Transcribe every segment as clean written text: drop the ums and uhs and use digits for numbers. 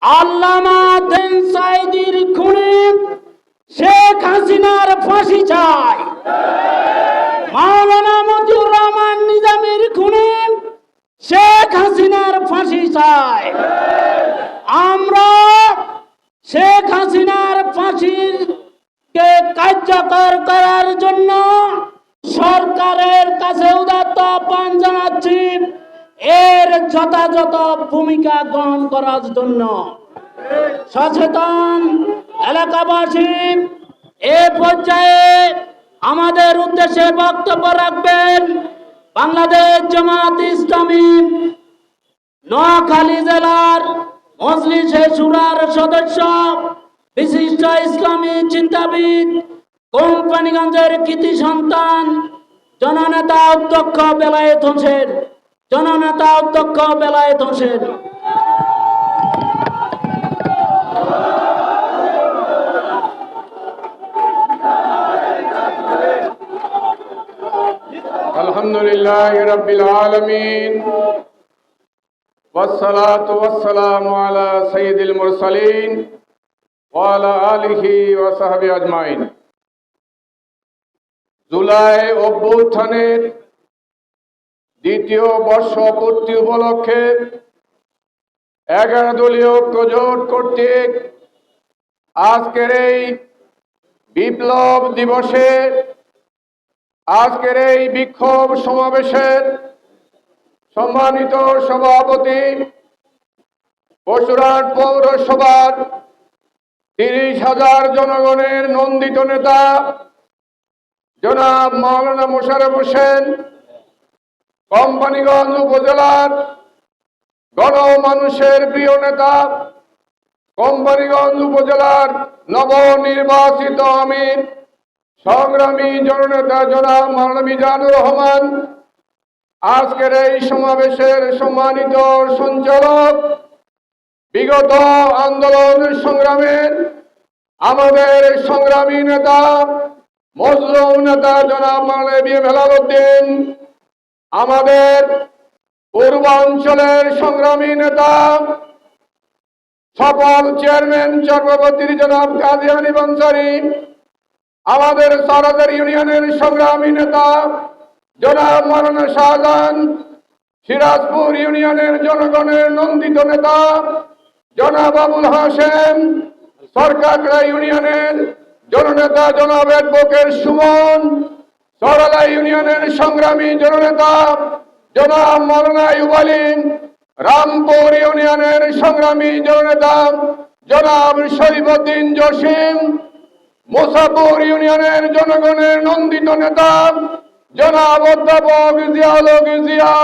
আল্লামা দেন সাইদির খুনে শেখ হাসিনার ফাঁসি চাই। মাওলানা মতিউর রহমান নিজামীর খুনে শেখ হাসিনার ফাঁসি চাই। আমরা শেখ হাসিনার ফাঁসির কে কার্যকর করার জন্য সরকারের কাছে উদাত্ত আহ্বান জানাচ্ছি, এর যথাযথ ভূমিকা গ্রহণ করার জন্য। সচেতন এলাকাবাসী এ পর্যায়ে আমাদের উদ্দেশ্যে বক্তব্য রাখবেন বাংলাদেশ জামাত ইসলামী নোয়াখালী জেলার মজলিসে শুরার সদস্য, বিশিষ্ট ইসলামী চিন্তাবিদ, কোম্পানিগঞ্জের কৃতি সন্তান, জননেতা অধ্যক্ষ বেলায়েত হোসেন। জননেতা অধ্যক্ষ বেলায়েত হোসেন। আলহামদুলিল্লাহ রাব্বিল আলামিন ওয়াসসালাতু ওয়াসসালামু আলা সাইয়্যিদিল মুরসালিন ওয়া আলা আলিহি ওয়া সাহবিহি আজমাইন। জুলাই অভ্যুত্থানের দ্বিতীয় বর্ষপূর্তি উপলক্ষে 11 দলীয় ঐক্যজোট কর্তৃক আজকের এই বিপ্লব দিবসে, আজকের এই বিক্ষোভ সমাবেশের সম্মানিত সভাপতি, পশুরহাট পৌরসভার 30,000 জনগণের নন্দিত নেতা জনাব মাওলানা মোশাররফ হোসেন, কোম্পানিগঞ্জ উপজেলার গণমানুষের প্রিয় নেতা, কোম্পানিগঞ্জ উপজেলার নবনির্বাচিত আমির, সংগ্রামী জননেতা জনাব মাওলানা মিজানুর রহমান, আজকের এই সমাবেশের সম্মানিত সঞ্চালক, বিগত আন্দোলন সংগ্রামের আমাদের সংগ্রামী নেতা, মজলুম নেতা জনাব মাওলানা বি এম হেলাল উদ্দিন, আমাদের পূর্বাঞ্চলের সংগ্রামী নেতা, সফল চেয়ারম্যান চর্মবর্তীর জনাব কাজী হানিফ আনসারী, আমাদের সরাদার ইউনিয়নের সংগ্রামী নেতা জনাব মাওলানা শাহজাহান, সিরাজপুর ইউনিয়নের জনগণের নন্দিত নেতা জনাব আবুল হাশেম, সরকারকড়া ইউনিয়নের জননেতা জনাব অ্যাডভোকেট সুমন, সরলা ইউনিয়নের সংগ্রামী জননেতা জনাব মাওলানা আইয়ুব আলী, রামপুর ইউনিয়নের সংগ্রামী জননেতা জনাব শরীফউদ্দিন জসিম, মুসাপুর ইউনিয়নের জনগণের নন্দিত নেতা জনাব অধ্যাপক জিয়াউল হক জিয়া,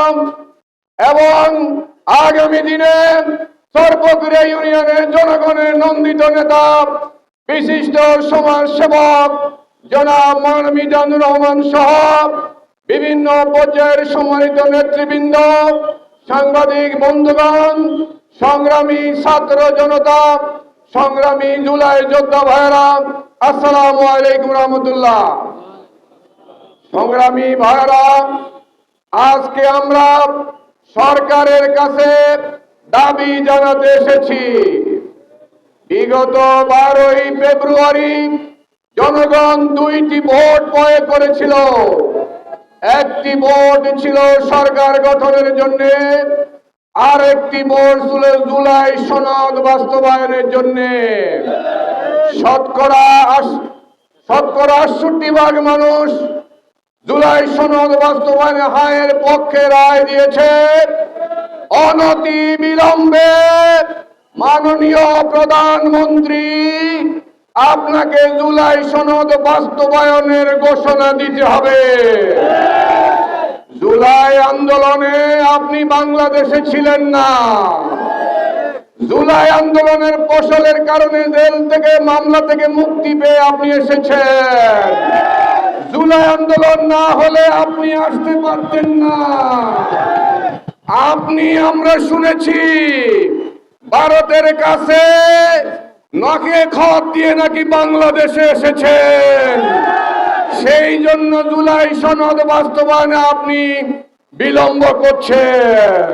এবং আগামী দিনে সর্বপুরা ইউনিয়নের জনগণের নন্দিত নেতা বিশিষ্ট সমাজসেবক জনাব মাওলানা মিজানুর রহমান সহ বিভিন্ন পর্যায়ের সম্মানিত নেতৃবৃন্দ, সাংবাদিক বন্ধুগণ, সংগ্রামী ছাত্র জনতা, সংগ্রামী জুলাই যোদ্ধা ভাইয়েরা, আসসালামু আলাইকুম রহমতুল্লাহ। সংগ্রামী ভাইয়েরা, আজকে আমরা সরকারের কাছে দাবি জানাতে এসেছি। বিগত 12ই ফেব্রুয়ারি জনগণ 2টি ভোট প্রয়োগ করেছিল। একটি ভোট ছিল সরকার গঠনের জন্য, আর একটি ভোট ছিল জুলাই সনদ বাস্তবায়নের জন্য। শতকরা 68% মানুষ জুলাই সনদ বাস্তবায়নে হায়ের পক্ষে রায় দিয়েছে। অনতি বিলম্বে মাননীয় প্রধানমন্ত্রী আপনাকে জুলাই সনদ বাস্তবায়নের ঘোষণা দিতে হবে। জুলাই আন্দোলনে আপনি বাংলাদেশে ছিলেন না। জুলাই আন্দোলনের ফসলের কারণে জেল থেকে, মামলা থেকে মুক্তি পেয়ে আপনি এসেছেন। জুলাই আন্দোলন না হলে আপনি আসতে পারতেন না। আপনি, আমরা শুনেছি, ভারতের কাছে নাকে খত দিয়ে নাকি বাংলাদেশে এসেছেন। সেই জন্য জুলাই সনদ বাস্তবায়নে আপনি বিলম্ব করছেন।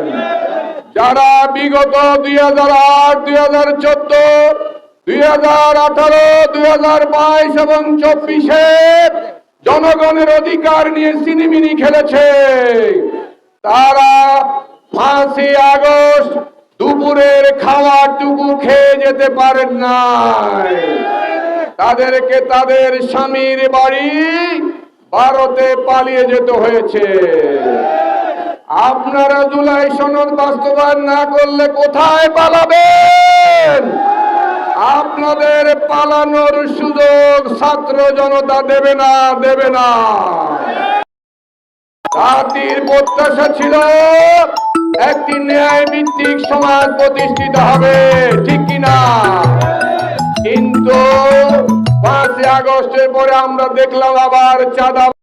যারা বিগত 2008, 2014, 2018, 2022 এবং 24-এ জনগণের অধিকার নিয়ে সিনেমিনি খেলেছে। তারা 5ই আগস্ট দুপুরের খাওয়াটুকু খেয়ে যেতে পারেন নাই। তাদেরকে তাদের স্বামীর বাড়ি ভারতে পালিয়ে যেতে হয়েছে। আপনারা জুলাই সনদ বাস্তবায়ন না করলে কোথায় পালাবেন? আপনাদের পালানোর সুযোগ ছাত্র জনতা দেবে না, দেবে না। জাতির প্রত্যাশা ছিল একটি ন্যায় ভিত্তিক সমাজ প্রতিষ্ঠিত হবে, ঠিক কিনা? কিন্তু 5ই আগস্টের পরে আমরা দেখলাম আবার চাঁদা